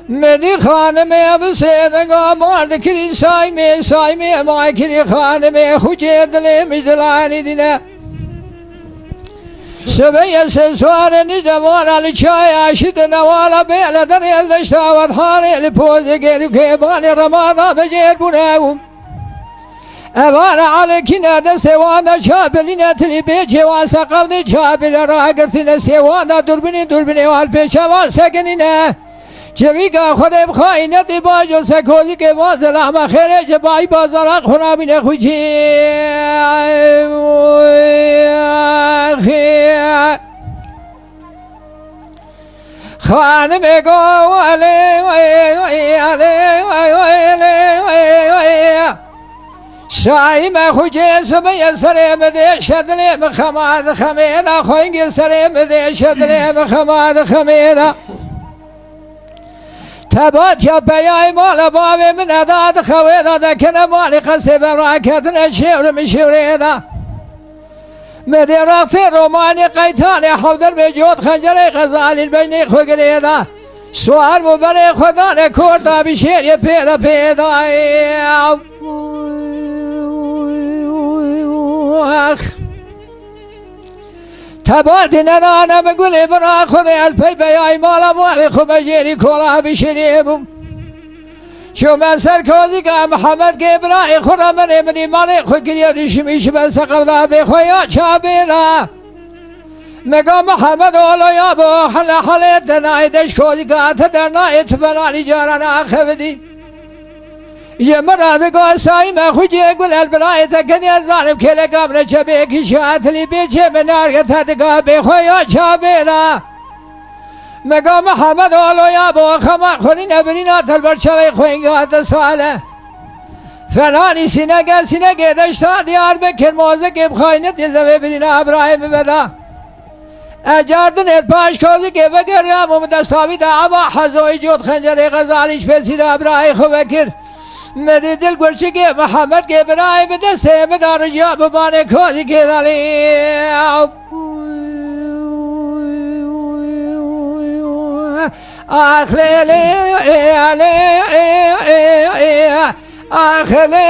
مدی خانم اب سیدگا مارد کری سایمه مای کری خانم خوچه دل مجدلانی دینه سبیه سوار نجوان علی چای عشید نوالا بیل در یلدشت آود خانه لپوزه گیری که بانی رمانا بجیر بونه اوان علی کنه دستوان چابلینه تلی بیچه واسه قبل چابل را گرتینه استوان دوربینی وال پیچه واسه گنینه جویگا خودم خواهینه باجو سکوزی که مازل همه خیره جبایی بازارق خونامینه خوچی خانم گو شایم خوچه سمیه سرم ده شدلم خماد خمیده خوینگ سرم ده شدلم خماد خمیده تبات یا بیای مال بابی من اداد خویده ده کنه مالی قصه براکتن شیور مشیوره ده مدی رفت رومانی قیتانی حودر بجود خنجر غزالی البجنی خوگره ده سوال مبنی خودان کرده بشیر پیدا تبارت ندانم گلی برا خود الپی بیای مالا موی خوب جیری کولا بشیری بوم چون من سرکوزی که محمد که برای خورا منی مالی خود گریدش میش بس قبلا بخویا چابینا مگا محمد اولا با حلت نایدش کوزی که در نایت فرانی جاران آخودی یه مراد سایم خوجی گل البرای تکنی از ظالم کل قبر چبه کشات لی بیچه منار تدگاه بخویا چابینا مگا محمد آلویا با خما خودی نبرینا تلبر چوی خوینگات ساله فنانی سینگه دشتا دیار بکر موزه که بخواینه دل دوی برینا ابراهیم بدا اجاردن الپاش کوزی که بگریم و دستاوی دا عبا حضوی جود خنجر غزالیش پسیر ابراهیم خوبکر مدی دل گرشی که محمد که برای به دسته مدار جا ببانه کوزی که دالی آخلی آخلی